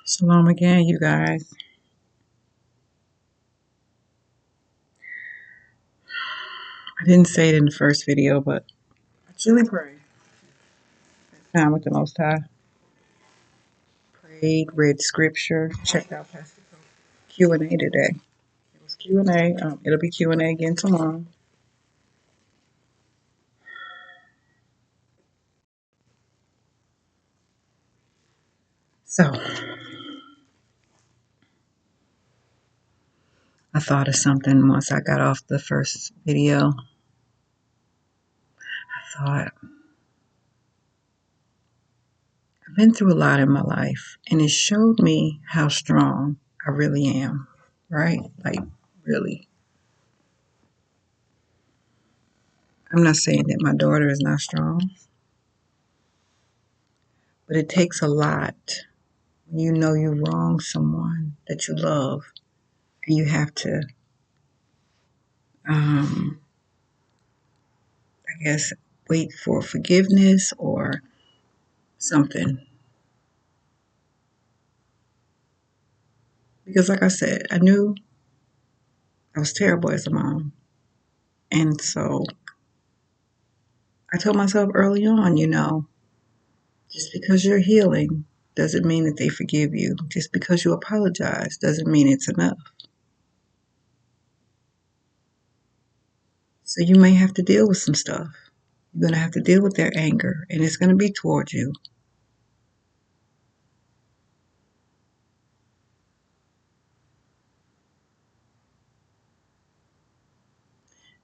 Shalom again, you guys. I didn't say it in the first video, but I truly pray. Time with the Most High. Prayed, read scripture, checked out Pastor Q&A today. It was Q&A. It'll be Q&A again tomorrow. So, I thought of something once I got off the first video. I thought, I've been through a lot in my life, and it showed me how strong I really am, right? Like, really. I'm not saying that my daughter is not strong, but it takes a lot when you know you wrong someone that you love, and you have to, I guess, wait for forgiveness or something. Because, like I said, I knew I was terrible as a mom. And so I told myself early on, just because you're healing doesn't mean that they forgive you. Just because you apologize doesn't mean it's enough. So you may have to deal with some stuff. You're going to have to deal with their anger, and it's going to be towards you.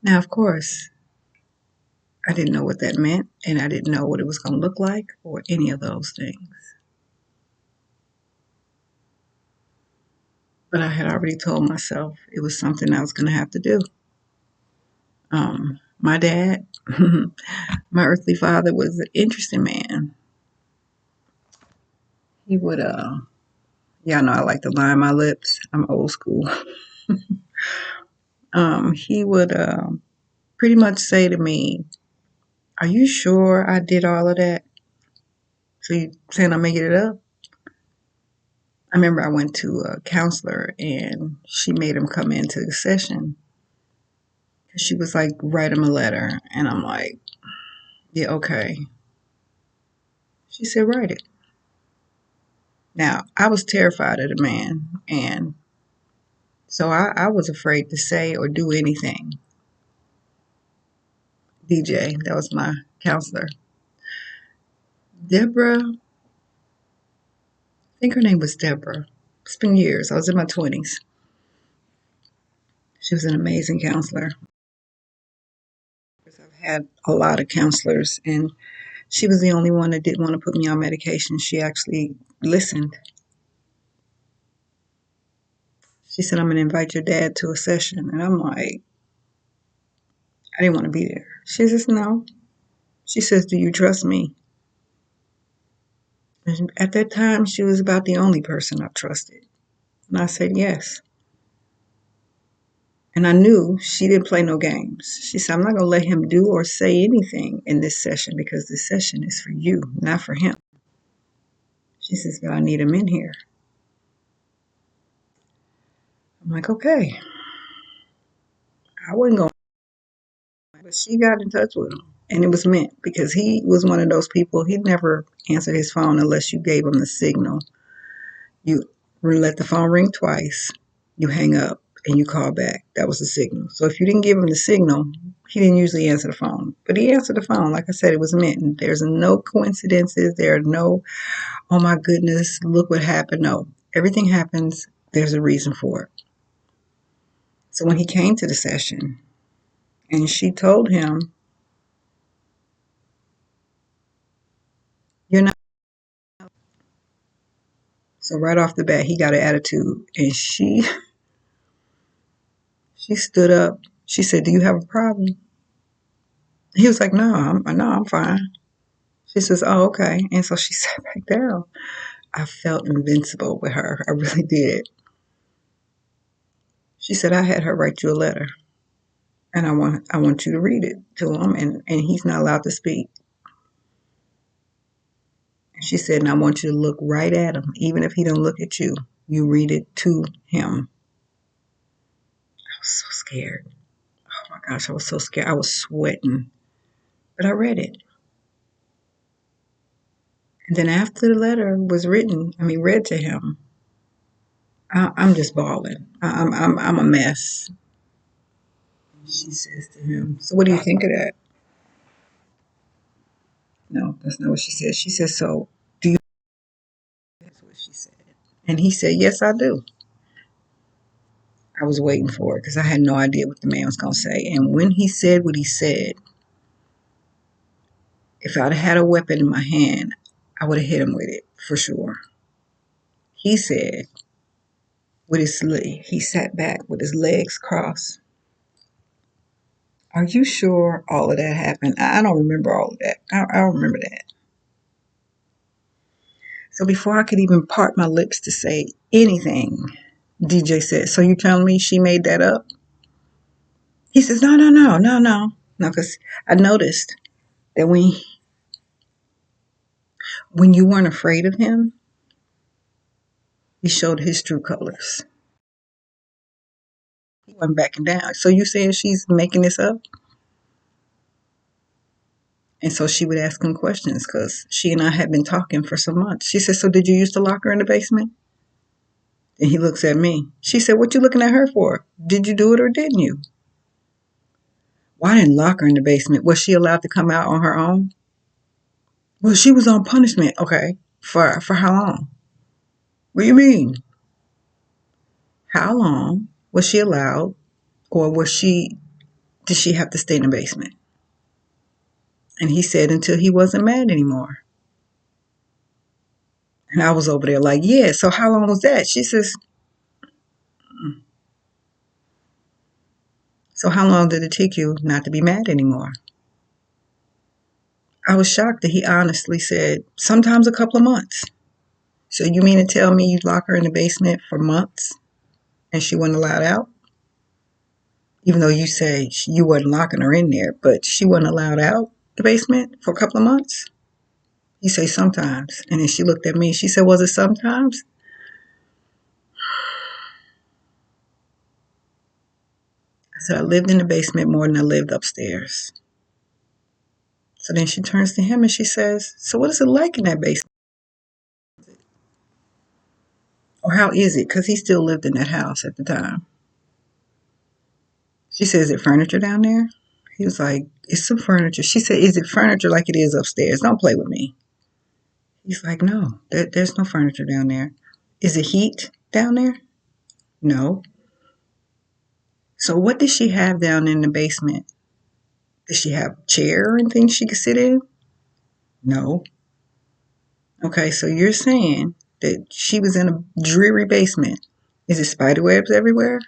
Now, of course, I didn't know what that meant, and I didn't know what it was going to look like or any of those things. But I had already told myself it was something I was going to have to do. My dad, my earthly father, was an interesting man. He would, y'all know I like to line my lips. I'm old school. He would pretty much say to me, "Are you sure I did all of that? So you saying I'm making it up?" I remember I went to a counselor and she made him come into the session. She was like, "Write him a letter." And I'm like, "Yeah, okay." She said, "Write it." Now, I was terrified of the man, and so I was afraid to say or do anything. DJ, that was my counselor. Deborah, I think her name was Deborah. It's been years. I was in my 20s. She was an amazing counselor. I've had a lot of counselors, and she was the only one that didn't want to put me on medication. She actually listened. She said, "I'm going to invite your dad to a session." And I'm like, I didn't want to be there. She says, "No." She says, "Do you trust me?" And at that time, she was about the only person I trusted. And I said, "Yes." And I knew she didn't play no games. She said, "I'm not going to let him do or say anything in this session because this session is for you, not for him." She says, "But I need him in here." I'm like, okay. I wasn't going, but she got in touch with him. And it was meant because he was one of those people, he never answered his phone unless you gave him the signal. You let the phone ring twice, you hang up, and you call back. That was the signal. So if you didn't give him the signal, he didn't usually answer the phone. But he answered the phone. Like I said, it was meant. There's no coincidences. There are no, "Oh my goodness, look what happened." No, everything happens. There's a reason for it. So when he came to the session and she told him, "You're not." So right off the bat, he got an attitude, and she stood up. She said, "Do you have a problem?" He was like, "No, I'm fine." She says, "Oh, okay." And so she sat back down. I felt invincible with her. I really did. She said, "I had her write you a letter, and I want you to read it to him, and he's not allowed to speak." She said, and I want you to look right at him. Even if he don't look at you, you read it to him. I was so scared. Oh my gosh, I was so scared. I was sweating. But I read it. And then after the letter was read to him, I'm just bawling. I'm a mess. She says to him, so what do you think of that? No, that's not what she said. She says, so do you? That's what she said. And he said, yes, I do. I was waiting for it because I had no idea what the man was going to say. And when he said what he said, if I'd had a weapon in my hand, I would have hit him with it for sure. He said, he sat back with his legs crossed. Are you sure all of that happened? I don't remember all of that. I don't remember that. So before I could even part my lips to say anything, DJ said, so you telling me she made that up? He says, no, no, no, no, no. No, because I noticed that when you weren't afraid of him, he showed his true colors. He wasn't backing down. So you saying she's making this up? And so she would ask him questions because she and I had been talking for some months. She said, so did you used to lock her in the basement? And he looks at me. She said, what you looking at her for? Did you do it or didn't you? Well, I didn't lock her in the basement. Was she allowed to come out on her own? Well, she was on punishment. Okay. For how long? What do you mean? How long was she allowed, or did she have to stay in the basement? And he said until he wasn't mad anymore. And I was over there like, yeah, so how long was that? She says, so how long did it take you not to be mad anymore? I was shocked that he honestly said, sometimes a couple of months. So you mean to tell me you'd lock her in the basement for months and she wasn't allowed out? Even though you say you wasn't locking her in there, but she wasn't allowed out the basement for a couple of months? You say sometimes. And then she looked at me. She said, was it sometimes? I said, I lived in the basement more than I lived upstairs. So then she turns to him and she says, so what is it like in that basement? Or how is it? Because he still lived in that house at the time. She said, is it furniture down there? He was like, it's some furniture. She said, is it furniture like it is upstairs? Don't play with me. He's like, no, there's no furniture down there. Is it heat down there? No. So what did she have down in the basement? Did she have a chair and things she could sit in? No. Okay, so you're saying that she was in a dreary basement. Is it spider webs everywhere?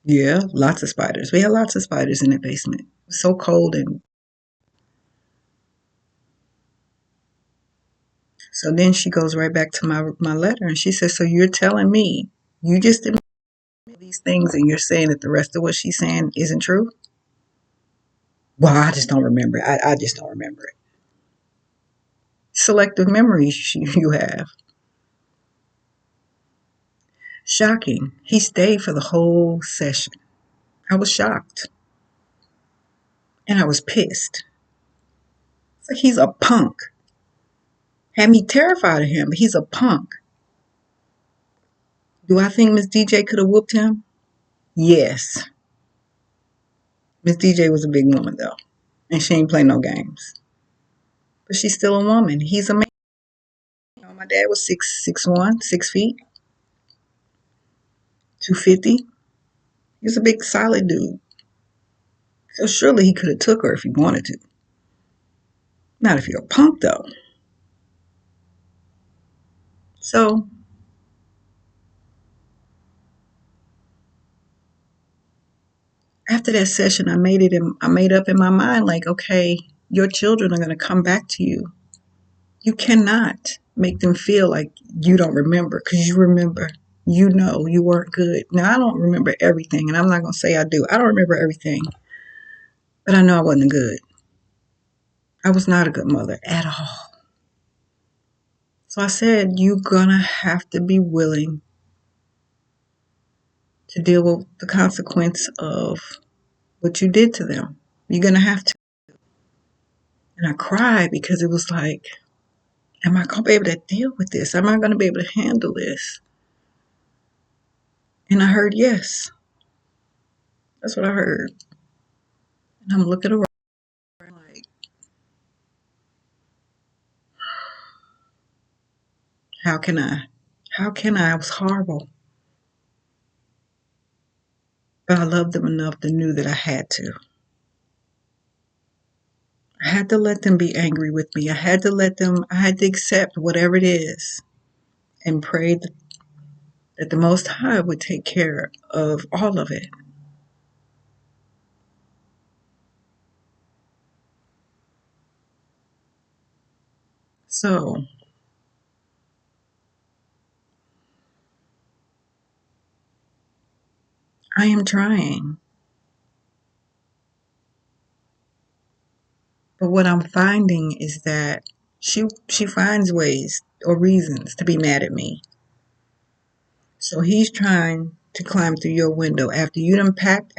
Yeah, lots of spiders. We had lots of spiders in the basement. It was so cold. And so then she goes right back to my letter and she says, so you're telling me you just admit these things and you're saying that the rest of what she's saying isn't true? Well, I just don't remember it. I just don't remember it. Selective memories you have. Shocking. He stayed for the whole session. I was shocked. And I was pissed. It's like he's a punk. Had me terrified of him, but he's a punk. Do I think Miss DJ could have whooped him? Yes. Miss DJ was a big woman though. And she ain't play no games. But she's still a woman. He's a man. You know, my dad was 6'1", 6 feet, 250. He was a big solid dude. So surely he could have took her if he wanted to. Not if you're a punk though. So after that session, I made up in my mind like, okay, your children are going to come back to you. You cannot make them feel like you don't remember, because you remember. You know you weren't good. Now I don't remember everything, and I'm not going to say I do. I don't remember everything, but I know I wasn't good. I was not a good mother at all. So I said, you're gonna have to be willing to deal with the consequence of what you did to them. You're gonna have to. And I cried because it was like, am I gonna be able to deal with this? Am I gonna be able to handle this? And I heard yes. That's what I heard. And I'm looking around like, how can I? How can I? It was horrible. But I loved them enough to knew that I had to. I had to let them be angry with me. I had to accept whatever it is and pray that the Most High would take care of all of it. So I am trying. But what I'm finding is that she finds ways or reasons to be mad at me. So he's trying to climb through your window after you done packed,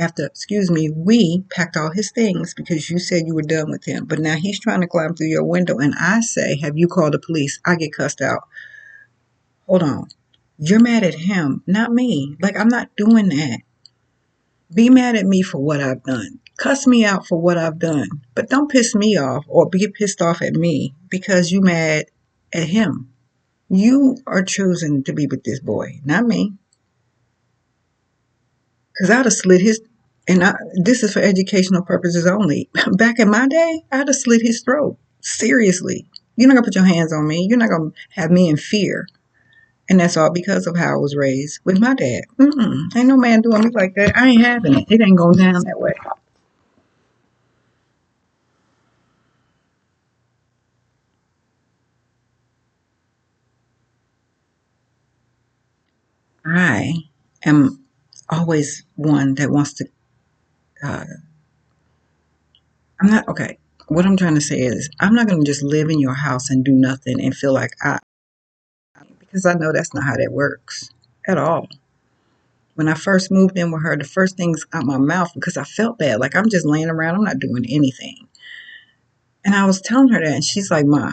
we packed all his things because you said you were done with him. But now he's trying to climb through your window. And I say, have you called the police? I get cussed out. Hold on. You're mad at him, not me. Like, I'm not doing that. Be mad at me for what I've done. Cuss me out for what I've done. But don't piss me off or get pissed off at me because you mad at him. You are choosing to be with this boy, not me. Because I'd have slit his, this is for educational purposes only. Back in my day, I'd have slit his throat. Seriously. You're not going to put your hands on me. You're not going to have me in fear. And that's all because of how I was raised with my dad. Ain't no man doing me like that. I ain't having it. It ain't going down that way. I am always one that wants to. Uh, I'm not okay. What I'm trying to say is, I'm not going to just live in your house and do nothing and feel like because I know that's not how that works at all. When I first moved in with her, the first things out my mouth because I felt bad, like I'm just laying around, I'm not doing anything. And I was telling her that, and she's like, "Ma,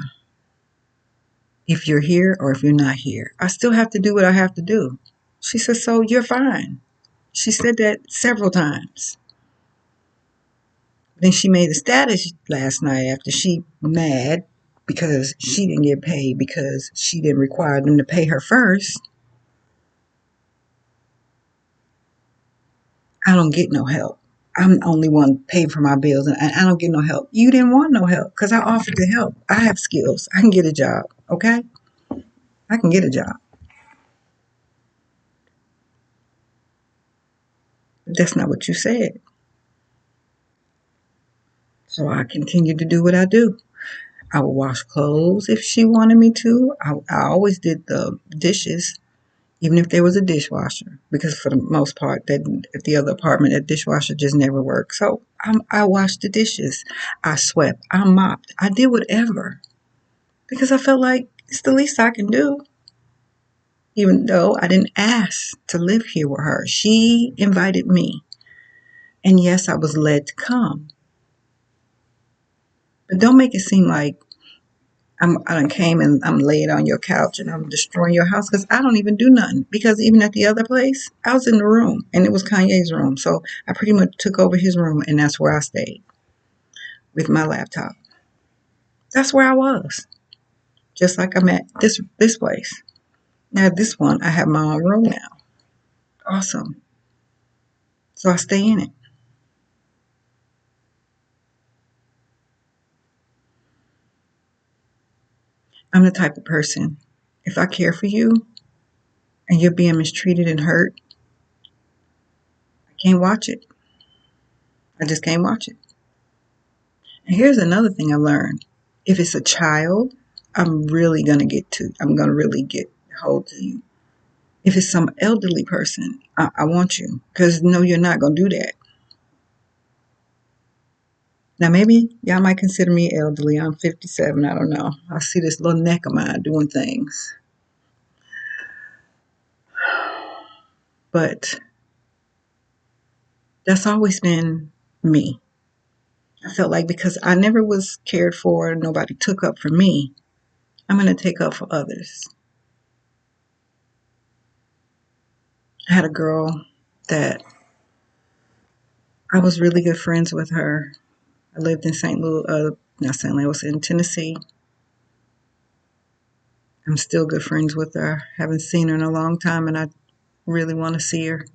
if you're here or if you're not here, I still have to do what I have to do." She said, "So you're fine." She said that several times. Then she made a status last night after she mad because she didn't get paid because she didn't require them to pay her first. I don't get no help. I'm the only one paying for my bills and I don't get no help. You didn't want no help because I offered to help. I have skills. I can get a job. Okay? I can get a job. But that's not what you said. So I continued to do what I do. I would wash clothes if she wanted me to. I always did the dishes, even if there was a dishwasher, because for the most part, that at the other apartment, that dishwasher just never worked. So I washed the dishes. I swept. I mopped. I did whatever because I felt like it's the least I can do. Even though I didn't ask to live here with her, she invited me. And yes, I was led to come. But don't make it seem like I done came and I'm laid on your couch and I'm destroying your house because I don't even do nothing. Because even at the other place, I was in the room and it was Kanye's room. So I pretty much took over his room and that's where I stayed with my laptop. That's where I was. Just like I'm at this place. Now this one, I have my own room now. Awesome. So I stay in it. I'm the type of person, if I care for you and you're being mistreated and hurt, I can't watch it. I just can't watch it. And here's another thing I learned. If it's a child, I'm gonna really get hold to you. If it's some elderly person, I want you. Because no, you're not gonna do that. Now, maybe y'all might consider me elderly. I'm 57. I don't know. I see this little neck of mine doing things. But that's always been me. I felt like because I never was cared for, nobody took up for me, I'm going to take up for others. I had a girl that I was really good friends with her. I lived in St. Louis, not St. Louis, I was in Tennessee. I'm still good friends with her. Haven't seen her in a long time, and I really want to see her.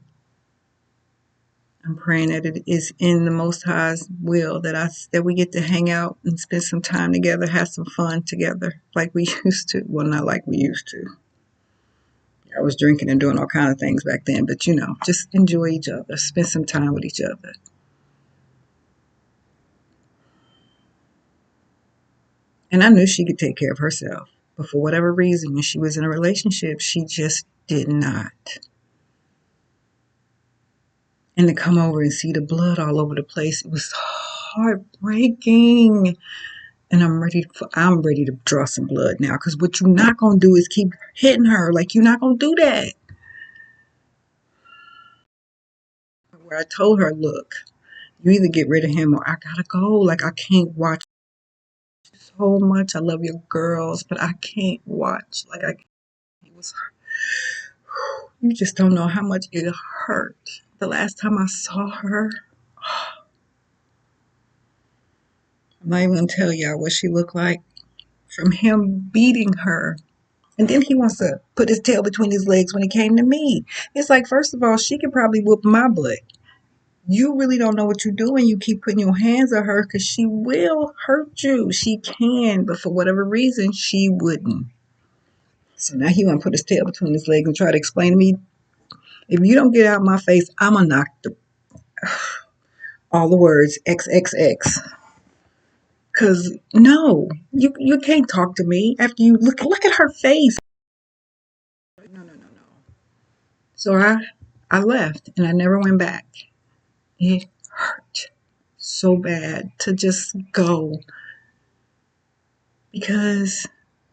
I'm praying that it is in the Most High's will that we get to hang out and spend some time together, have some fun together, like we used to. Well, not like we used to. I was drinking and doing all kinds of things back then, but just enjoy each other, spend some time with each other. And I knew she could take care of herself, but for whatever reason, when she was in a relationship, she just did not. And to come over and see the blood all over the place, it was heartbreaking. And I'm ready to draw some blood now, because what you're not gonna do is keep hitting her. Like, you're not gonna do that. Where I told her, look, you either get rid of him or I gotta go. Like, I can't watch so much. I love your girls, but I can't watch. Like, it was, you just don't know how much it hurt. The last time I saw her, I'm not even gonna tell y'all what she looked like from him beating her. And then he wants to put his tail between his legs when he came to me. It's like, first of all, she could probably whoop my butt. You really don't know what you're doing. You keep putting your hands on her because she will hurt you. She can, but for whatever reason, she wouldn't. So now he want to put his tail between his legs and try to explain to me, if you don't get out of my face, I'm going to knock all the words XXX. Because no, you can't talk to me after you look at her face. No, no, no, no. So I left and I never went back. It hurt so bad to just go because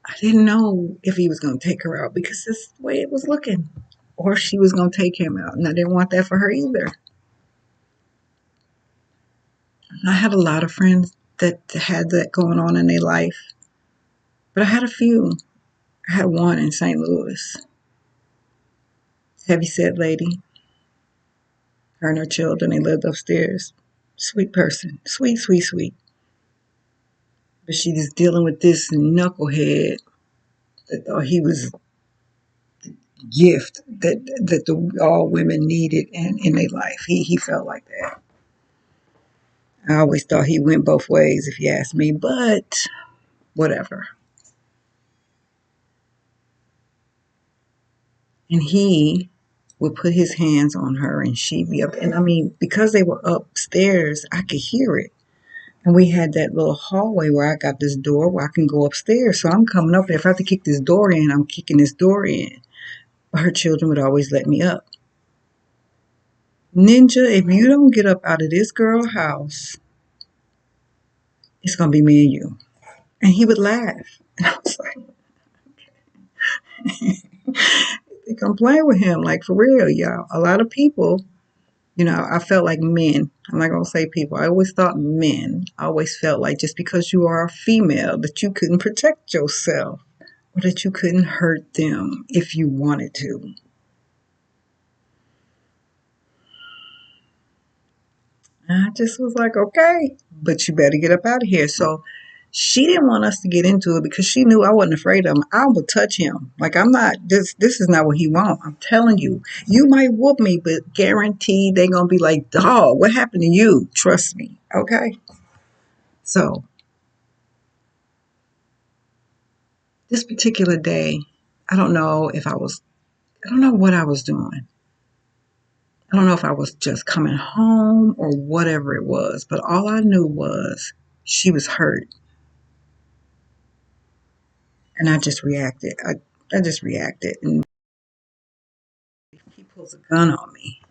I didn't know if he was going to take her out, because that's the way it was looking, or she was going to take him out. And I didn't want that for her either. And I had a lot of friends that had that going on in their life, but I had a few. I had one in St. Louis. Heavyset lady. Her and her children, they lived upstairs. Sweet person. Sweet, sweet, sweet. But she was dealing with this knucklehead that thought he was gift that all women needed in their life. He felt like that. I always thought he went both ways, if you ask me, but whatever. And he would put his hands on her and she'd be up. And I mean, because they were upstairs, I could hear it. And we had that little hallway where I got this door where I can go upstairs. So I'm coming up there. If I have to kick this door in, I'm kicking this door in. But her children would always let me up. Ninja, if you don't get up out of this girl house, it's going to be me and you. And he would laugh. And I was like, they come play with him. Like, for real, y'all. A lot of people, I felt like men. I'm not going to say people. I always thought men. I always felt like just because you are a female that you couldn't protect yourself or that you couldn't hurt them if you wanted to. And I just was like, okay, but you better get up out of here. So she didn't want us to get into it because she knew I wasn't afraid of him. I would touch him. Like, I'm not, this is not what he wants. I'm telling you, you might whoop me, but guaranteed they're going to be like, dog, what happened to you? Trust me. Okay. So this particular day, I don't know what I was doing. I don't know if I was just coming home or whatever it was, but all I knew was she was hurt. And I just reacted. I just reacted. And he pulls a gun on me.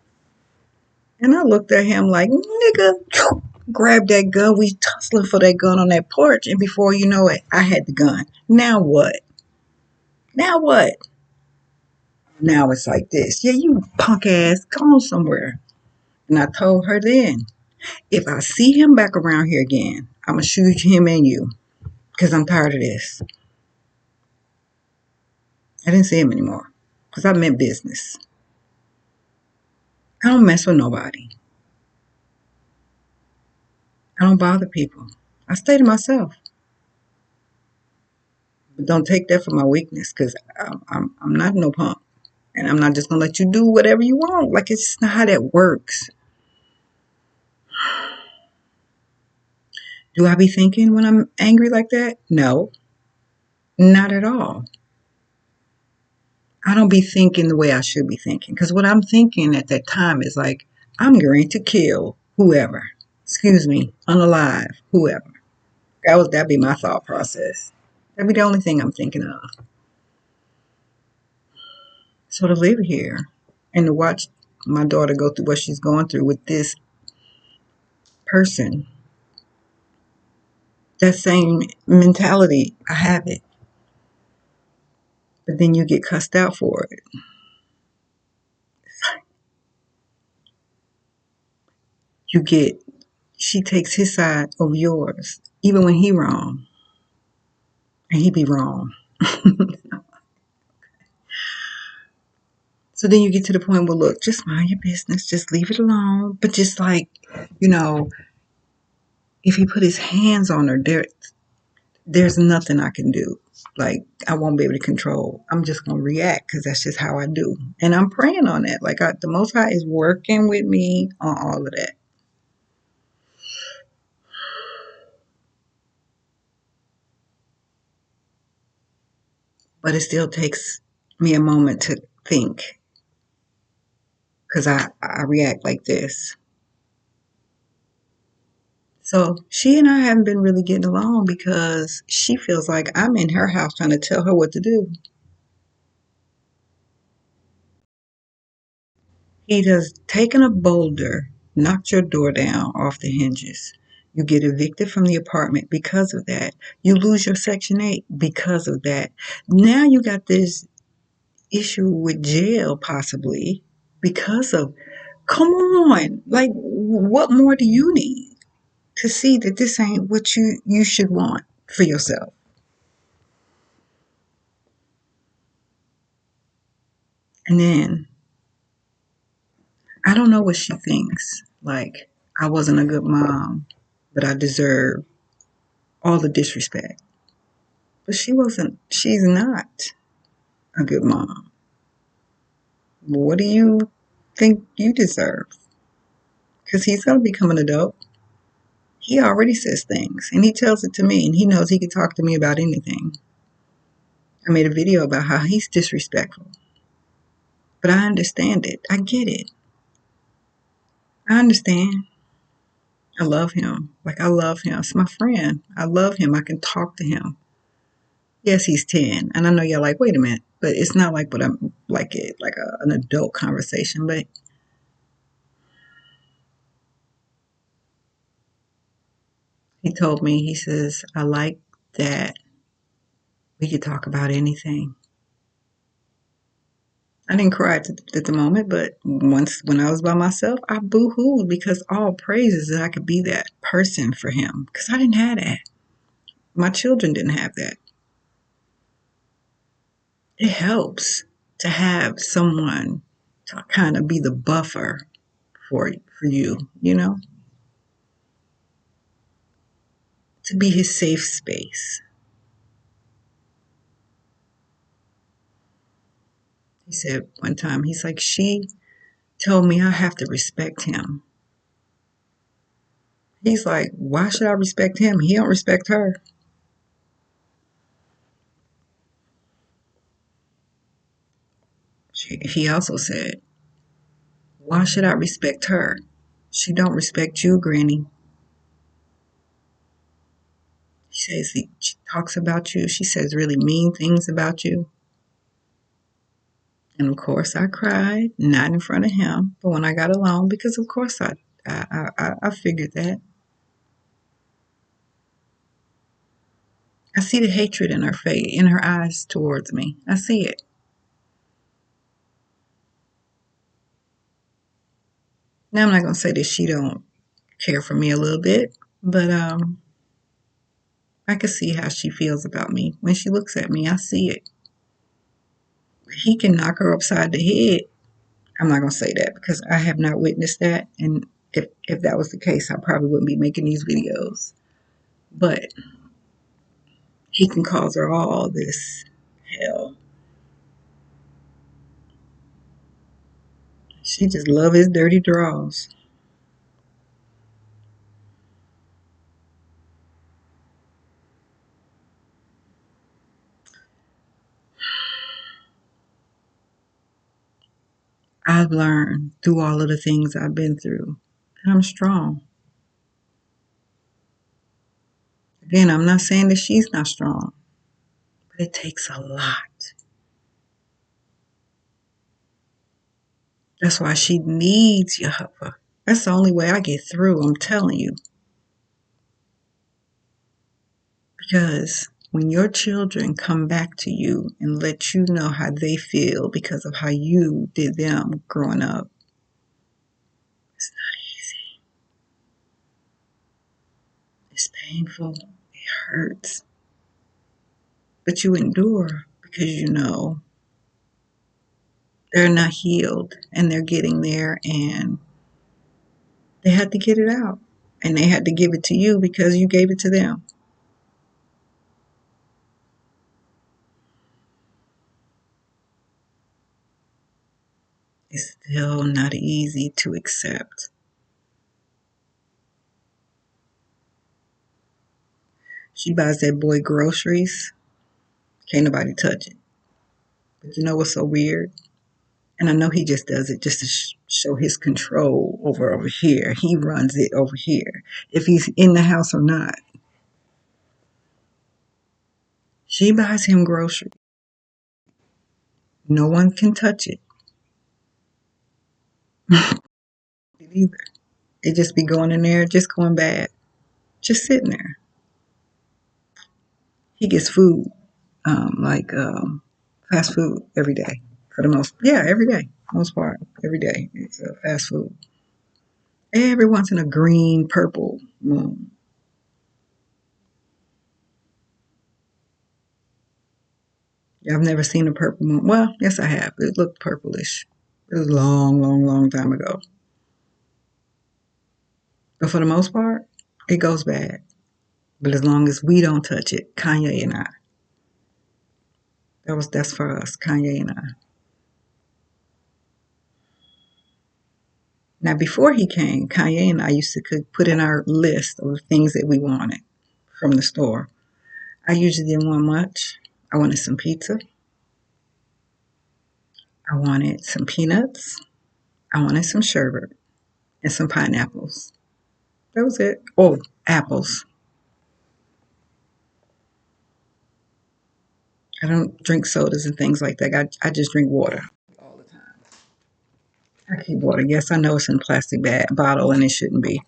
And I looked at him like, nigga. Grabbed that gun. We tussling for that gun on that porch. And before you know it, I had the gun. Now what? Now what? Now it's like this. Yeah, you punk ass, go on somewhere. And I told her then, if I see him back around here again, I'm going to shoot him and you. Because I'm tired of this. I didn't see him anymore. Because I meant business. I don't mess with nobody. I don't bother people. I stay to myself. But don't take that for my weakness. Because I'm not no punk. And I'm not just going to let you do whatever you want. Like, it's not how that works. Do I be thinking when I'm angry like that? No, not at all. I don't be thinking the way I should be thinking. Because what I'm thinking at that time is like, I'm going to kill whoever. Excuse me, unalive, whoever. That'd be my thought process. That'd be the only thing I'm thinking of. So to live here and to watch my daughter go through what she's going through with this person, that same mentality, I have it. But then you get cussed out for it. You get, she takes his side over yours, even when he wrong, and he be wrong. So then you get to the point where, look, just mind your business, just leave it alone. But just like, you know, if he put his hands on her, there's nothing I can do. Like, I won't be able to control. I'm just going to react because that's just how I do. And I'm praying on that. Like, the Most High is working with me on all of that. But it still takes me a moment to think because I react like this. So she and I haven't been really getting along because she feels like I'm in her house trying to tell her what to do. He has taken a boulder, knocked your door down off the hinges. You get evicted from the apartment because of that. You lose your Section 8 because of that. Now you got this issue with jail possibly because of, come on, like what more do you need to see that this ain't what you should want for yourself? And then I don't know what she thinks. Like, I wasn't a good mom, but I deserve all the disrespect. But she's not a good mom. What do you think you deserve? Because he's going to become an adult. He already says things, and he tells it to me, and he knows he can talk to me about anything. I made a video about how he's disrespectful. But I understand it. I get it. I understand. I love him. Like, I love him. It's my friend. I love him. I can talk to him. Yes, he's 10. And I know y'all like, wait a minute. But it's not like what I'm like it, like an adult conversation. But he told me, he says, I like that we could talk about anything. I didn't cry at the moment, but when I was by myself, I boo-hooed because all praises that I could be that person for him. Because I didn't have that. My children didn't have that. It helps to have someone to kind of be the buffer for you, to be his safe space. He said one time, he's like, she told me I have to respect him. He's like, why should I respect him? He don't respect her. He also said, why should I respect her? She don't respect you, Granny. She talks about you. She says really mean things about you. And of course, I cried, not in front of him, but when I got alone, because of course I figured that. I see the hatred in her face, in her eyes towards me. I see it. Now I'm not gonna say that she don't care for me a little bit, but I can see how she feels about me when she looks at me. I see it. He can knock her upside the head. I'm not gonna say that because I have not witnessed that, and if that was the case, I probably wouldn't be making these videos. But he can cause her all this hell. She just love his dirty draws. I've learned through all of the things I've been through that I'm strong. Again, I'm not saying that she's not strong, but it takes a lot. That's why she needs Yehovah. That's the only way I get through, I'm telling you. Because when your children come back to you and let you know how they feel because of how you did them growing up, it's not easy. It's painful. It hurts. But you endure because you know they're not healed and they're getting there and they had to get it out. And they had to give it to you because you gave it to them. It's still not easy to accept. She buys that boy groceries. Can't nobody touch it. But you know what's so weird? And I know he just does it just to show his control over here. He runs it over here. If he's in the house or not. She buys him groceries. No one can touch it either. It just be going in there, just going bad. Just sitting there. He gets food, fast food every day. For the most, yeah, every day. Most part, every day. It's fast food. Every once in a green, purple moon. I've never seen a purple moon. Well, yes, I have. It looked purplish. It was a long, long, long time ago. But for the most part, it goes bad. But as long as we don't touch it, Kanye and I. That's for us, Kanye and I. Now, before he came, Kanye and I used to put in our list of things that we wanted from the store. I usually didn't want much. I wanted some pizza. I wanted some peanuts. I wanted some sherbet and some pineapples. That was it. Oh, apples. I don't drink sodas and things like that. I just drink water all the time. I keep water. Yes, I know it's in a plastic bottle and it shouldn't be.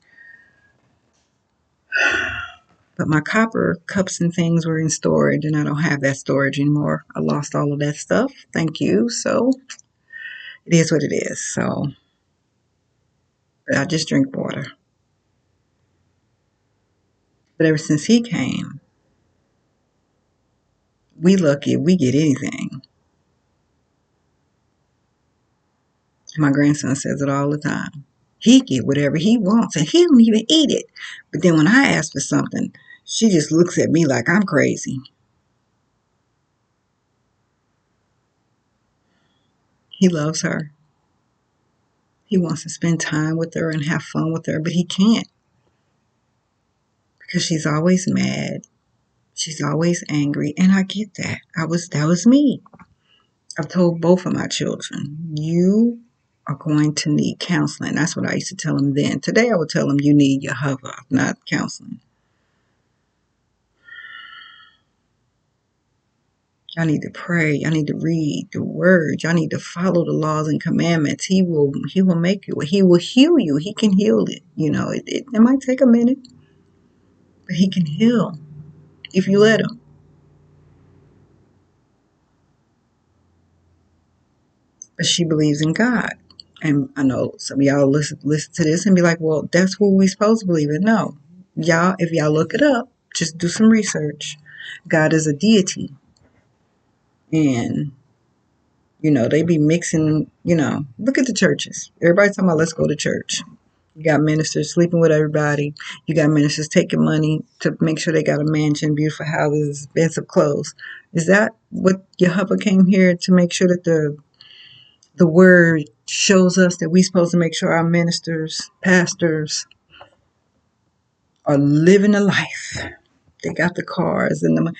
But my copper cups and things were in storage, and I don't have that storage anymore. I lost all of that stuff. Thank you. So it is what it is. So but I just drink water. But ever since he came, we lucky if we get anything. My grandson says it all the time. He get whatever he wants, and he don't even eat it. But then when I ask for something, she just looks at me like I'm crazy. He loves her. He wants to spend time with her and have fun with her, but he can't because she's always mad. She's always angry, and I get that. That was me. I've told both of my children, you are going to need counseling. That's what I used to tell them then. Today I would tell them you need Yehovah, not counseling. Y'all need to pray. Y'all need to read the word. Y'all need to follow the laws and commandments. He will make you. He will heal you. He can heal it. It might take a minute, but he can heal if you let him. but she believes in God. And I know some of y'all listen to this and be like, well, that's who we supposed to believe in. No. Y'all, if y'all look it up, just do some research. God is a deity. And, they be mixing, look at the churches. Everybody talking about let's go to church. You got ministers sleeping with everybody. You got ministers taking money to make sure they got a mansion, beautiful houses, expensive clothes. Is that what Jehovah came here to make sure that the word shows us that we supposed to make sure our ministers, pastors are living a life? They got the cars and the,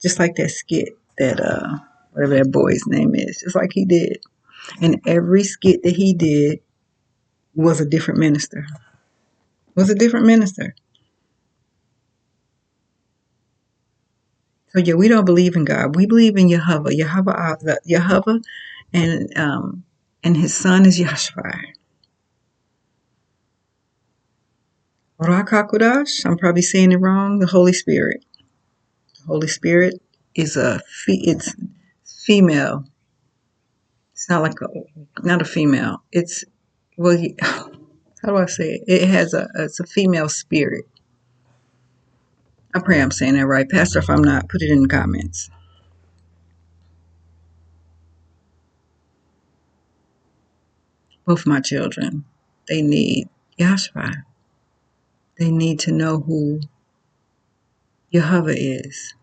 just like that skit that whatever that boy's name is, just like he did. And every skit that he did was a different minister. Was a different minister. So yeah, we don't believe in God. We believe in Jehovah. Jehovah, and his son is Yahshua. Ruach HaKodesh, I'm probably saying it wrong. The Holy Spirit. The Holy Spirit is it's female. It's not like not a female. It's well, how do I say it? It's a female spirit. I pray I'm saying that right, Pastor. If I'm not, put it in the comments. Both my children, they need Yahshua. They need to know who Jehovah is.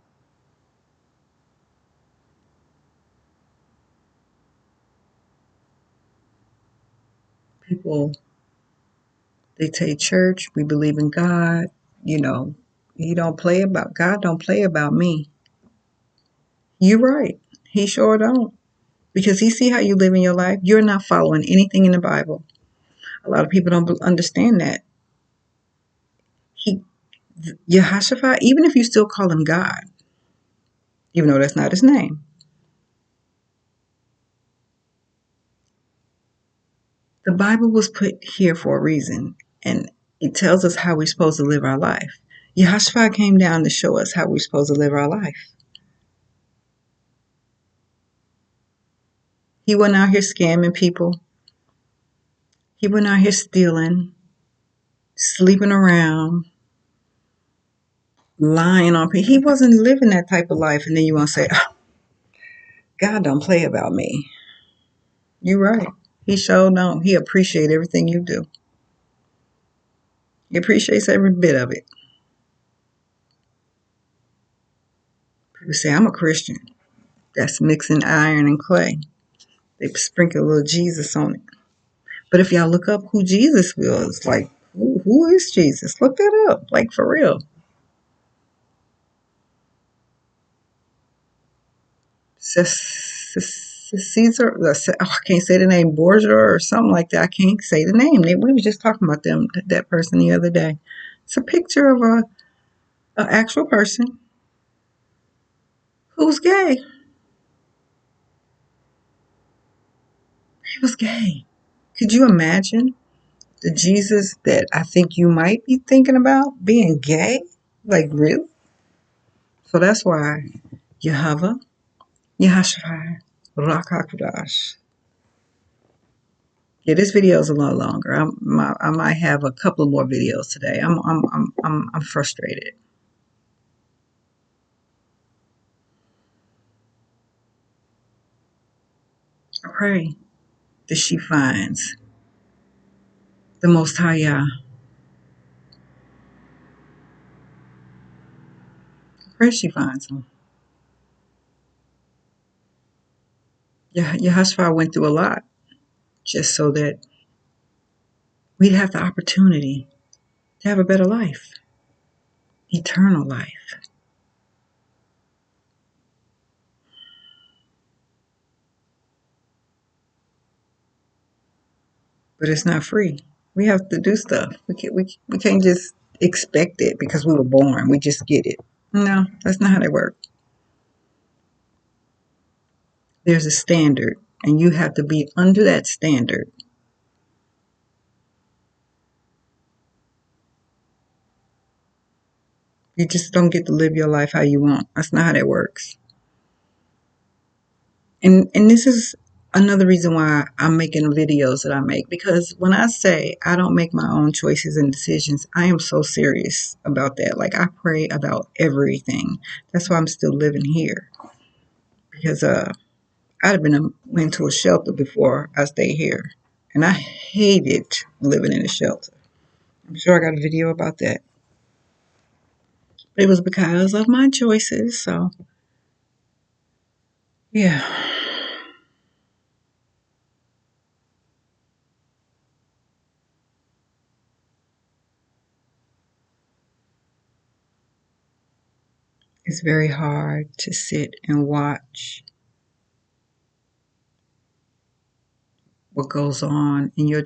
People, they take church. We believe in God. He don't play about God. Don't play about me. You're right. He sure don't. Because he see how you live in your life. You're not following anything in the Bible. A lot of people don't understand that. Yehoshaphat, even if you still call him God, even though that's not his name, the Bible was put here for a reason, and it tells us how we're supposed to live our life. Yehoshaphat came down to show us how we're supposed to live our life. He wasn't out here scamming people. He wasn't out here stealing, sleeping around, lying on people. He wasn't living that type of life. And then you want to say, oh, God don't play about me. You're right. He sure don't. He appreciates everything you do. He appreciates every bit of it. People say, I'm a Christian. That's mixing iron and clay. They sprinkle a little Jesus on it. But if y'all look up who Jesus was, like, who is Jesus? Look that up, like for real. Caesar, I can't say the name, Borgia or something like that. I can't say the name. We were just talking about that person the other day. It's a picture of an actual person who's gay. He was gay. Could you imagine the Jesus that I think you might be thinking about being gay? Like, really? So that's why Jehovah, Yahshua, Ruach HaKodesh. Yeah, this video is a lot longer. I might have a couple more videos today. I'm frustrated. I pray that she finds the Most High Yah. I pray she finds him. Yahshua went through a lot just so that we'd have the opportunity to have a better life, eternal life. But it's not free. We have to do stuff. We can't just expect it because we were born. We just get it. No, that's not how they work. There's a standard, and you have to be under that standard. You just don't get to live your life how you want. That's not how that works. And this is another reason why I'm making videos that I make, because when I say I don't make my own choices and decisions, I am so serious about that. Like, I pray about everything. That's why I'm still living here, because I'd have been went to a shelter before I stayed here, and I hated living in a shelter. I'm sure I got a video about that. But it was because of my choices. So yeah, it's very hard to sit and watch what goes on in your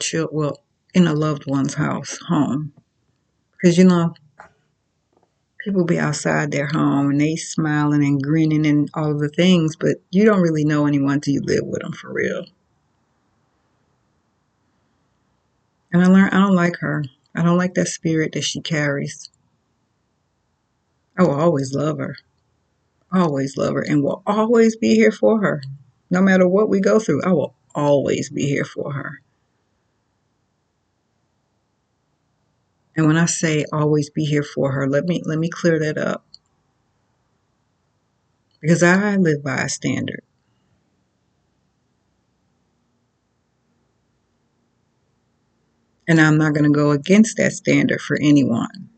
in a loved one's home, because people be outside their home and they smiling and grinning and all of the things, but you don't really know anyone till you live with them for real. And I learned I don't like her. I don't like that spirit that she carries. I will always love her, and will always be here for her. No matter what we go through, I will always be here for her. And when I say always be here for her, let me clear that up, because I live by a standard. And I'm not going to go against that standard for anyone.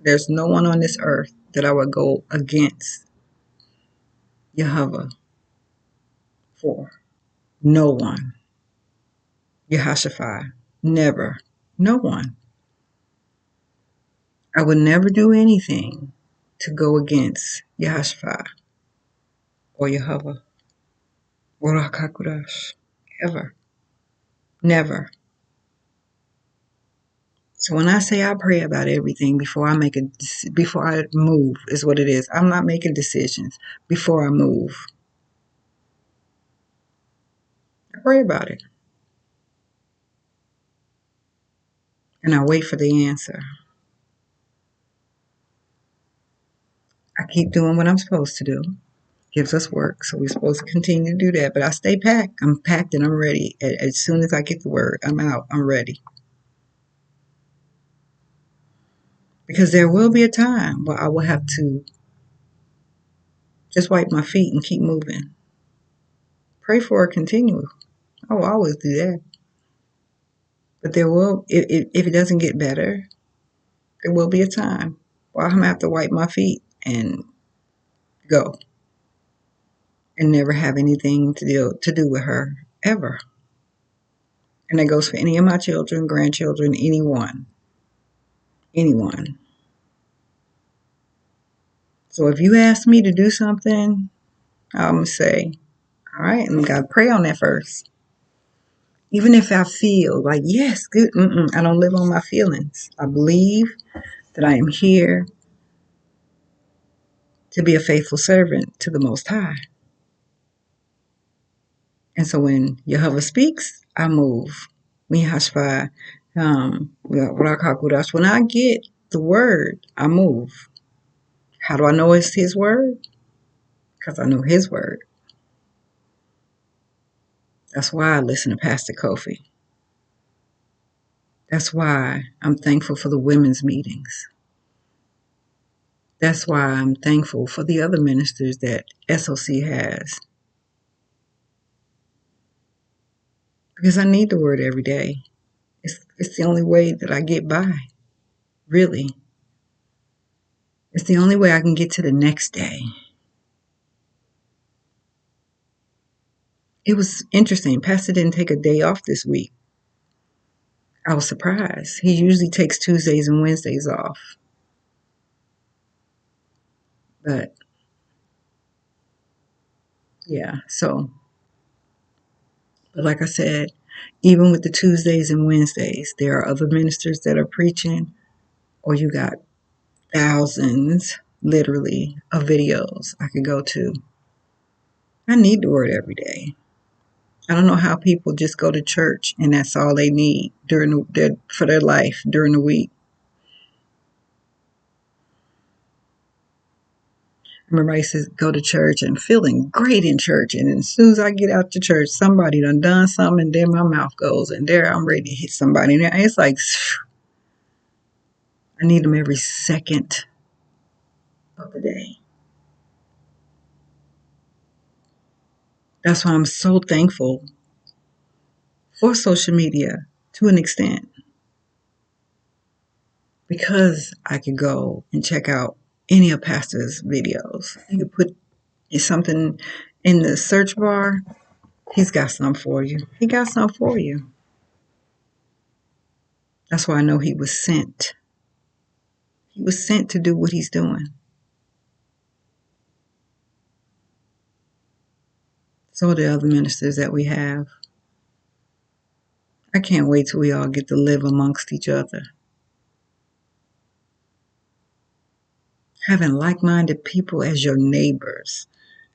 There's no one on this earth that I would go against Yehovah for. No one. Yehashafai. Never. No one. I would never do anything to go against Yehashafai or Yehovah or Rakakudash. Ever. Never. So when I say I pray about everything before I move, is what it is. I'm not making decisions before I move. I pray about it, and I wait for the answer. I keep doing what I'm supposed to do. Gives us work, so we're supposed to continue to do that. But I stay packed. I'm packed and I'm ready. As soon as I get the word, I'm out. I'm ready. Because there will be a time where I will have to just wipe my feet and keep moving. Pray for a continue. I will always do that. But there will, if it doesn't get better, there will be a time where I'm going to have to wipe my feet and go and never have anything to do with her ever. And that goes for any of my children, grandchildren, anyone. Anyone. So if you ask me to do something, I'm going to say, all right, and we got to pray on that first. Even if I feel like, yes, good, I don't live on my feelings. I believe that I am here to be a faithful servant to the Most High. And so when Yehovah speaks, I move. Mihashva, when I get the word, I move. How do I know it's his word? Because I know his word. That's why I listen to Pastor Kofi. That's why I'm thankful for the women's meetings. That's why I'm thankful for the other ministers that SOC has. Because I need the word every day. It's the only way that I get by, really. It's the only way I can get to the next day. It was interesting. Pastor didn't take a day off this week. I was surprised. He usually takes Tuesdays and Wednesdays off. But yeah, but like I said, even with the Tuesdays and Wednesdays, there are other ministers that are preaching, or you got thousands, literally, of videos I could go to. I need the word every day. I don't know how people just go to church and that's all they need for their life during the week. remember I used to go to church and feeling great in church. And as soon as I get out to church, somebody done something, and there my mouth goes. And there I'm ready to hit somebody. And it's like, I need them every second of the day. That's why I'm so thankful for social media to an extent. Because I could go and check out any of Pastor's videos. You could put something in the search bar. He's got something for you. He got something for you. That's why I know he was sent. He was sent to do what he's doing. So are the other ministers that we have. I can't wait till we all get to live amongst each other. Having like-minded people as your neighbors,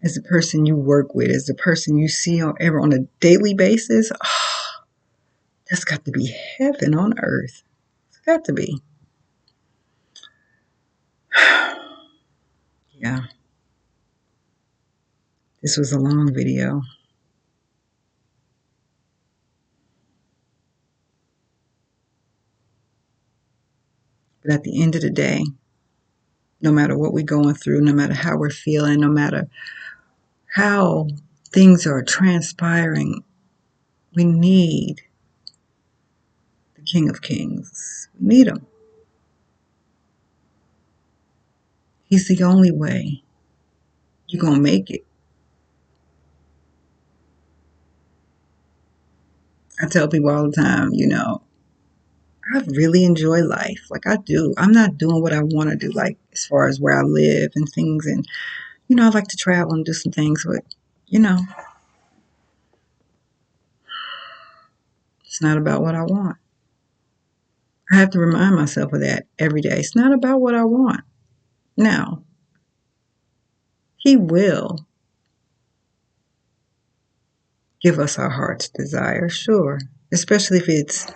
as the person you work with, as the person you see on a daily basis. Oh, that's got to be heaven on earth. It's got to be. Yeah. This was a long video. But at the end of the day, no matter what we're going through, no matter how we're feeling, no matter how things are transpiring, we need the King of Kings. We need him. He's the only way you're going to make it. I tell people all the time, I really enjoy life. Like I do. I'm not doing what I want to do, like as far as where I live and things. And, I like to travel and do some things, but, it's not about what I want. I have to remind myself of that every day. It's not about what I want. Now, he will give us our heart's desire, sure. Especially if it's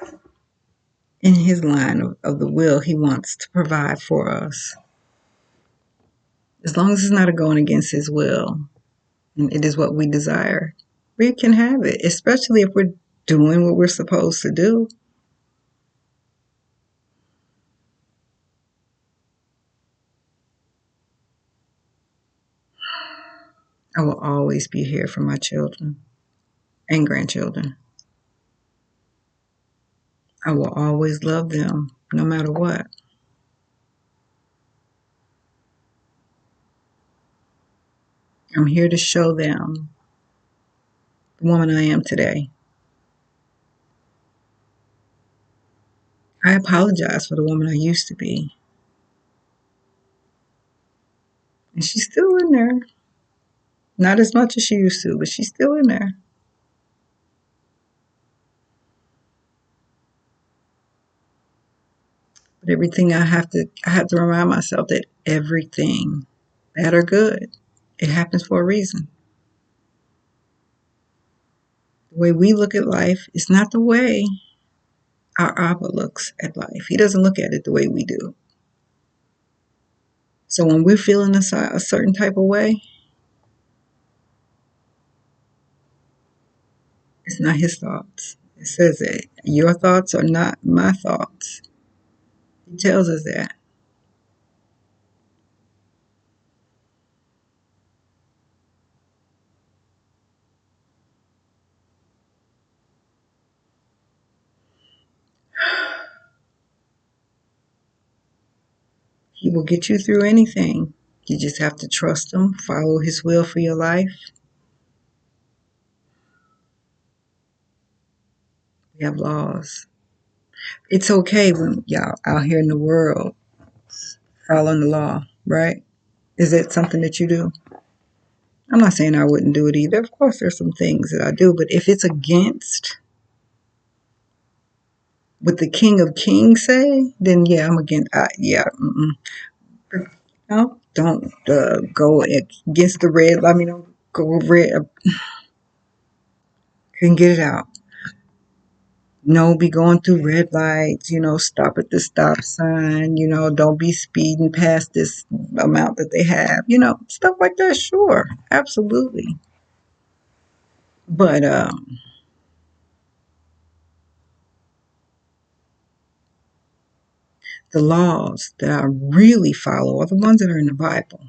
in his line of the will he wants to provide for us. As long as it's not going against his will and it is what we desire, we can have it, especially if we're doing what we're supposed to do. I will always be here for my children and grandchildren. I will always love them no matter what. I'm here to show them the woman I am today. I apologize for the woman I used to be. And she's still in there. Not as much as she used to, but she's still in there. But everything I have to remind myself that everything, bad or good, it happens for a reason. The way we look at life is not the way our Abba looks at life. He doesn't look at it the way we do. So when we're feeling a certain type of way, it's not his thoughts. It says that your thoughts are not my thoughts. He tells us that. He will get you through anything. You just have to trust him, follow his will for your life. We have laws. It's okay when y'all out here in the world following the law, right? Is that something that you do? I'm not saying I wouldn't do it either. Of course, there's some things that I do, but if it's against what the King of Kings say, then yeah, I'm against. No, don't go against the red. Don't go red. Couldn't get it out. No, be going through red lights, stop at the stop sign, don't be speeding past this amount that they have, stuff like that. Sure, absolutely. But the laws that I really follow are the ones that are in the Bible.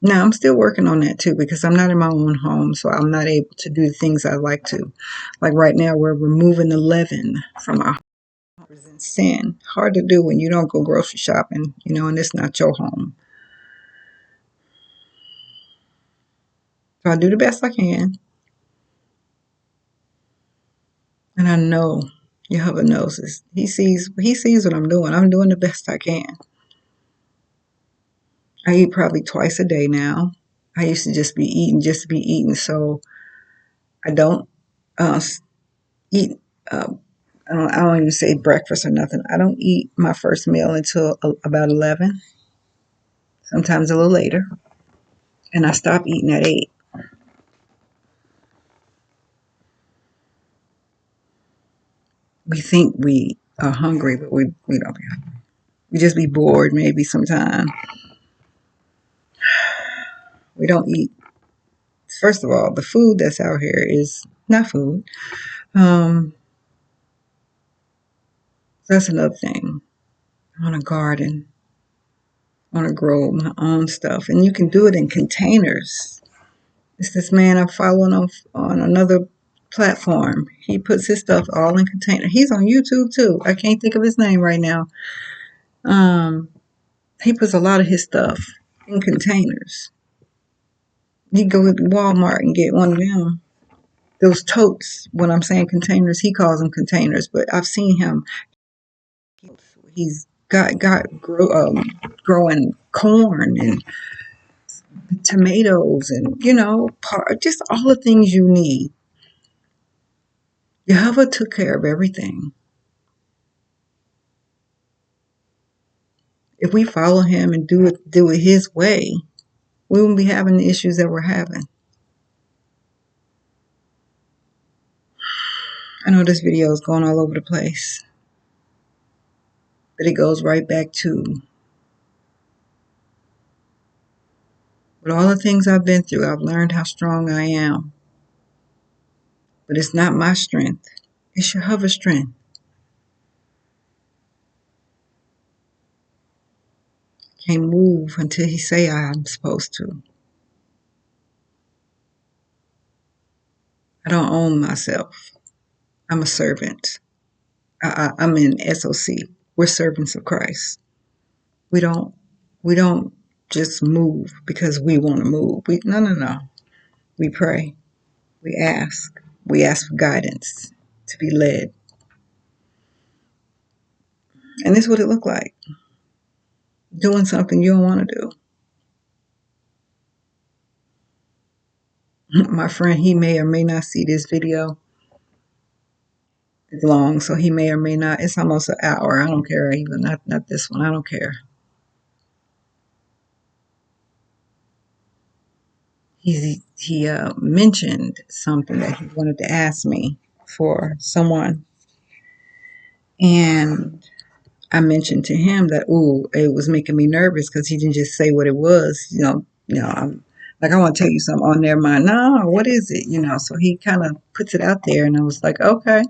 Now, I'm still working on that too because I'm not in my own home, so I'm not able to do the things I like to. Like right now, we're removing the leaven from our homes and sin. Hard to do when you don't go grocery shopping, and it's not your home. So I do the best I can, and I know Jehovah knows this. He sees what I'm doing. I'm doing the best I can. I eat probably twice a day now. I used to just be eating just to be eating, so I don't uh, eat. Uh, I don't even say breakfast or nothing. I don't eat my first meal until about 11, sometimes a little later, and I stop eating at 8. We think we are hungry, but we don't be hungry. We just be bored maybe sometime. We don't eat. First of all, the food that's out here is not food. Um, that's another thing. I want to garden. I want to grow my own stuff, and you can do it in containers. It's this man I'm following on another platform. He puts his stuff all in containers. He's on YouTube too. I can't think of his name right now. Um, he puts a lot of his stuff in containers. You go to Walmart and get one of them. Those totes. When I'm saying containers, he calls them containers, but I've seen him. He's growing corn and tomatoes and just all the things you need. Jehovah took care of everything. If we follow him and do it his way, we won't be having the issues that we're having. I know this video is going all over the place, but it goes right back to with all the things I've been through, I've learned how strong I am. But it's not my strength. It's Jehovah's strength. Can't move until he say I'm supposed to. I don't own myself. I'm a servant. I'm in SOC. We're servants of Christ. We don't we don't just move because we want to move. No. We pray. We ask. We ask for guidance to be led. And this is what it looked like. Doing something you don't want to do. My friend, he may or may not see this video. It's long, so he may or may not. It's almost an hour. I don't care even. Not this one. I don't care. He mentioned something that he wanted to ask me for someone, and I mentioned to him that it was making me nervous because he didn't just say what it was. I'm like, I want to tell you something on their mind. No, what is it? So he kind of puts it out there, and I was like, okay,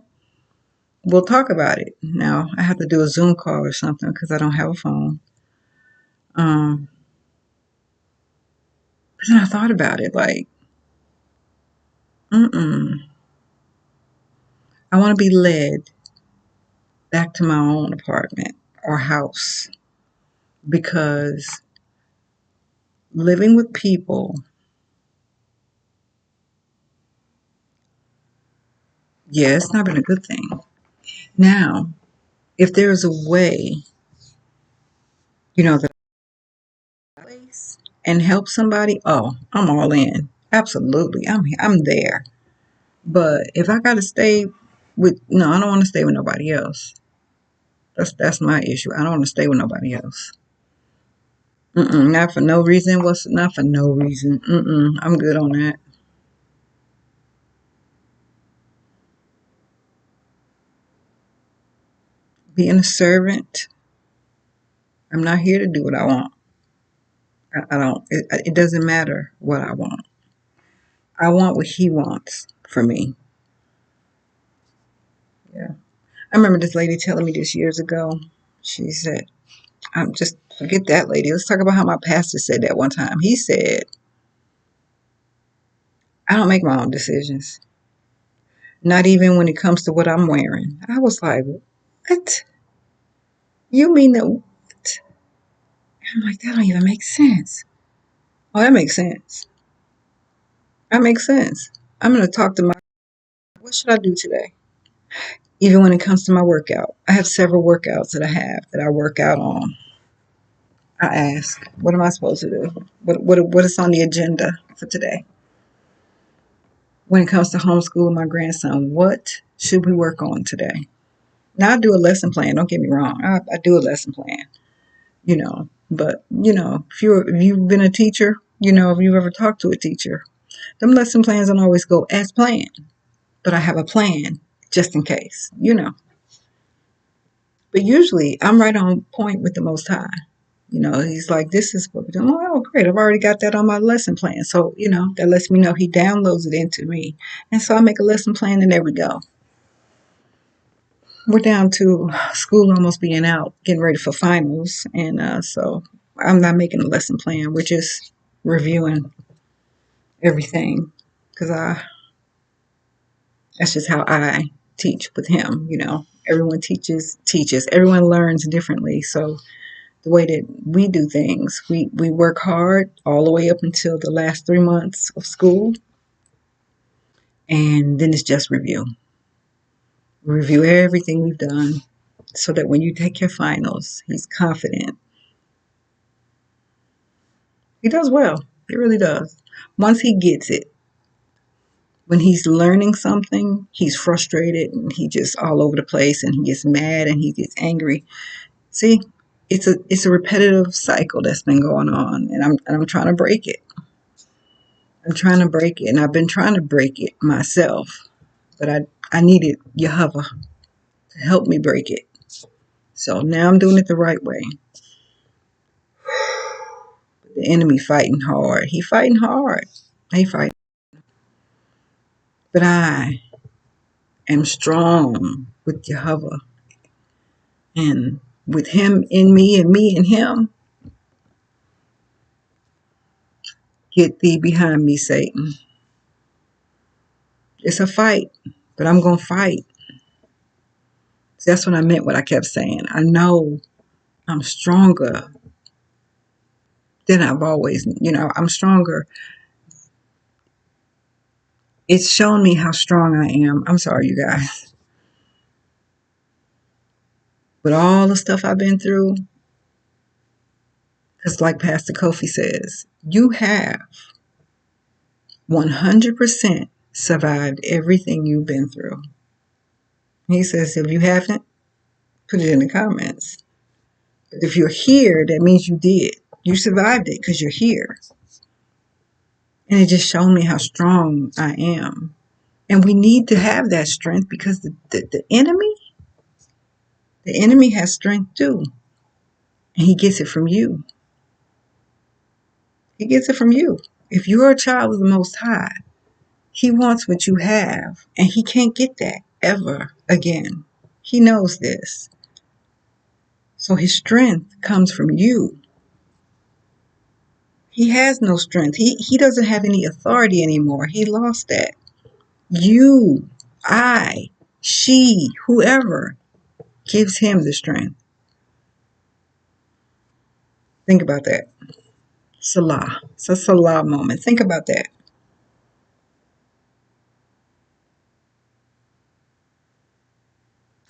we'll talk about it. Now I have to do a Zoom call or something because I don't have a phone. But then I thought about it, like, I want to be led back to my own apartment or house because living with people, yeah, it's not been a good thing. Now, if there's a way, that place and help somebody, oh, I'm all in. Absolutely, I'm there. But if I gotta stay with, no, I don't want to stay with nobody else. That's my issue. I don't want to stay with nobody else. Not for no reason. What's not for no reason? I'm good on that. being a servant. I'm not here to do what I want. I don't. It doesn't matter what I want. I want what He wants for me. Yeah. I remember this lady telling me this years ago. She said, "I'm just forget that lady. Let's talk about how my pastor said that one time. He said, I don't make my own decisions. Not even when it comes to what I'm wearing." I was like, what? You mean that? What? I'm like, that don't even make sense. Oh, that makes sense. That makes sense. I'm going to talk to my, what should I do today? Even when it comes to my workout. I have several workouts that I work out on. I ask, what am I supposed to do? What is on the agenda for today? When it comes to homeschooling my grandson, what should we work on today? Now I do a lesson plan. Don't get me wrong. I do a lesson plan, but if you've been a teacher, if you've ever talked to a teacher, them lesson plans don't always go as planned, but I have a plan just in case. But usually I'm right on point with the Most High. He's like, this is what we're doing. Oh, great. I've already got that on my lesson plan. So, that lets me know He downloads it into me. And so I make a lesson plan and there we go. We're down to school almost being out, getting ready for finals. And so I'm not making a lesson plan. We're just reviewing everything because that's just how I teach with him. Everyone teaches. Everyone learns differently. So the way that we do things, we work hard all the way up until the last 3 months of school. And then it's just review. We review everything we've done so that when you take your finals, he's confident. He does well. He really does. Once he gets it, when he's learning something, he's frustrated and he just all over the place and he gets mad and he gets angry. See, it's a repetitive cycle that's been going on, and I'm trying to break it. I'm trying to break it, and I've been trying to break it myself, but I needed Yehovah to help me break it. So now I'm doing it the right way. The enemy fighting hard. He fighting hard. He fighting. But I am strong with Yehovah. And with Him in me and me in Him, get thee behind me, Satan. It's a fight, but I'm going to fight. That's what I meant, what I kept saying. I know I'm stronger than I've always, I'm stronger. It's shown me how strong I am. I'm sorry, you guys. With all the stuff I've been through, because like Pastor Kofi says, you have 100% survived everything you've been through. He says, if you haven't, put it in the comments. But if you're here, that means you did. You survived it because you're here. And it just showed me how strong I am. And we need to have that strength because the enemy has strength too. And he gets it from you. He gets it from you. If you're a child of the Most High, He wants what you have. And he can't get that ever again. He knows this. So his strength comes from you. He has no strength. He doesn't have any authority anymore. He lost that. You, I, she, whoever gives him the strength. Think about that. Salah. It's a Salah moment. Think about that.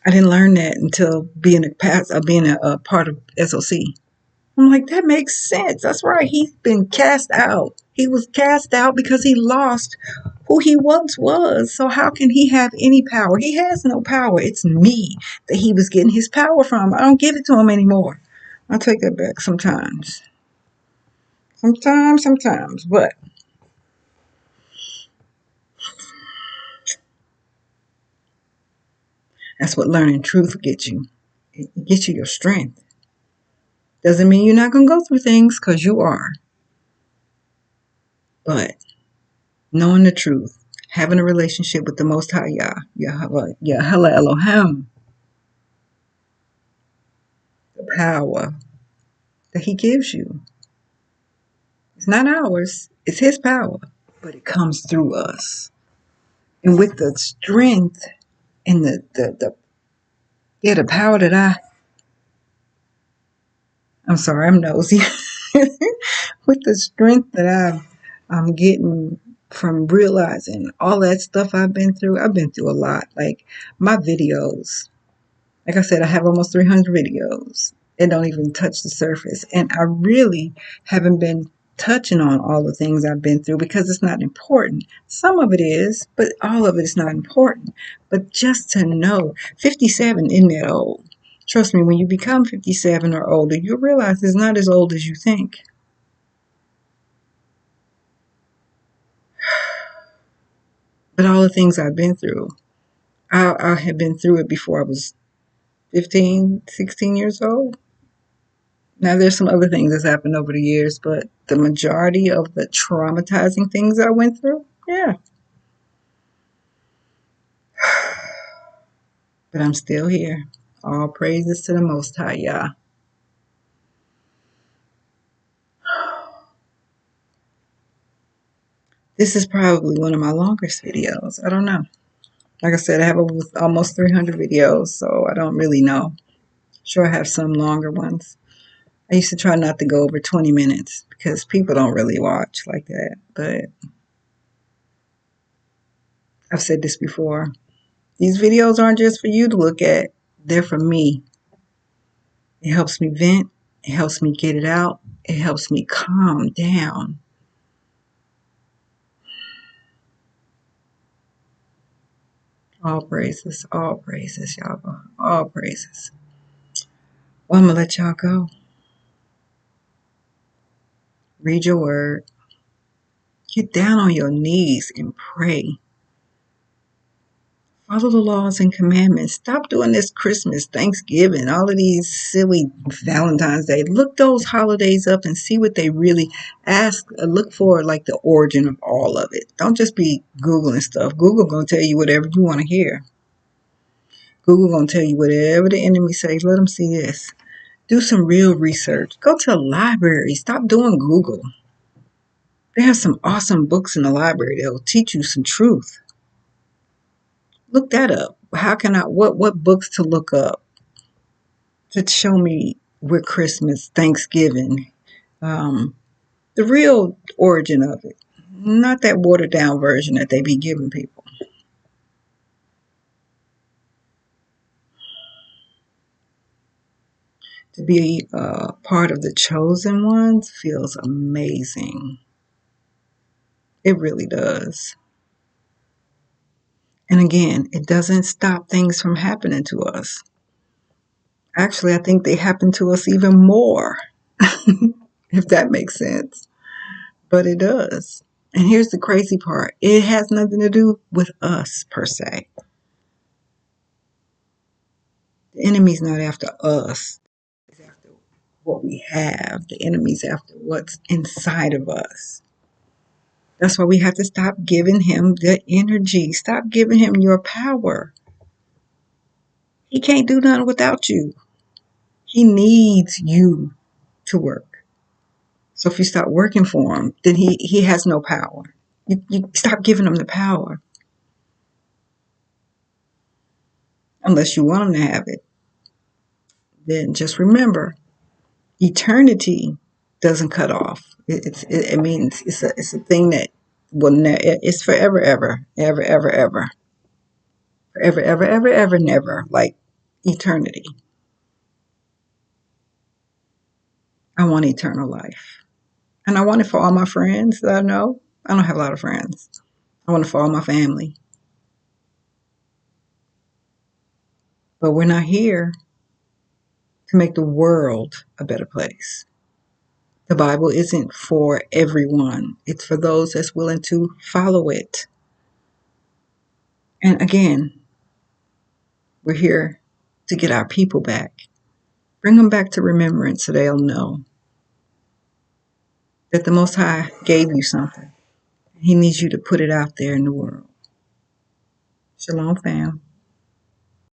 I didn't learn that until being a part of SOC. I'm like, that makes sense. That's right. He's been cast out. He was cast out because he lost who he once was. So how can he have any power? He has no power. It's me that he was getting his power from. I don't give it to him anymore. I'll take that back sometimes. Sometimes. But that's what learning truth gets you. It gets you your strength. Doesn't mean you're not going to go through things, because you are. But knowing the truth, having a relationship with the Most High Yahweh Elohim, the power that He gives you. It's not ours. It's His power. But it comes through us. And with the strength and the power that I'm sorry, I'm nosy. With the strength that I'm getting from realizing all that stuff I've been through a lot. Like my videos, like I said, I have almost 300 videos. It don't even touch the surface. And I really haven't been touching on all the things I've been through because it's not important. Some of it is, but all of it is not important. But just to know, 57 isn't that old. Trust me, when you become 57 or older, you'll realize it's not as old as you think. But all the things I've been through, I had been through it before I was 15, 16 years old. Now, there's some other things that's happened over the years, but the majority of the traumatizing things I went through, yeah. But I'm still here. All praises to the Most High, Yah. This is probably one of my longest videos. I don't know. Like I said, I have almost 300 videos, so I don't really know. Sure, I have some longer ones. I used to try not to go over 20 minutes because people don't really watch like that. But I've said this before. These videos aren't just for you to look at. They're for me. It helps me vent. It helps me get it out. It helps me calm down. All praises, y'all. All praises. Well, I'm going to let y'all go. Read your word. Get down on your knees and pray. Follow the laws and commandments. Stop doing this Christmas, Thanksgiving, all of these silly Valentine's Day. Look those holidays up and see what they really look for, like the origin of all of it. Don't just be Googling stuff. Google going to tell you whatever you want to hear. Google going to tell you whatever the enemy says. Let them see this. Do some real research. Go to a library. Stop doing Google. They have some awesome books in the library that will teach you some truth. Look that up. What books to look up to show me where Christmas, Thanksgiving, the real origin of it, not that watered down version that they be giving people. To be part of the chosen ones feels amazing. It really does. And again, it doesn't stop things from happening to us. Actually, I think they happen to us even more, if that makes sense. But it does. And here's the crazy part. It has nothing to do with us, per se. The enemy's not after us. It's after what we have. The enemy's after what's inside of us. That's why we have to stop giving him the energy. Stop giving him your power. He can't do nothing without you. He needs you to work. So if you stop working for him, then he has no power. You stop giving him the power. Unless you want him to have it. Then just remember, eternity doesn't cut off. It means it's a thing that will it's forever, ever, ever, ever, ever, forever, ever, ever, ever, never, like eternity. I want eternal life, and I want it for all my friends that I know. I don't have a lot of friends. I want it for all my family, but we're not here to make the world a better place. The Bible isn't for everyone. It's for those that's willing to follow it. And again, we're here to get our people back. Bring them back to remembrance so they'll know that the Most High gave you something. He needs you to put it out there in the world. Shalom, fam.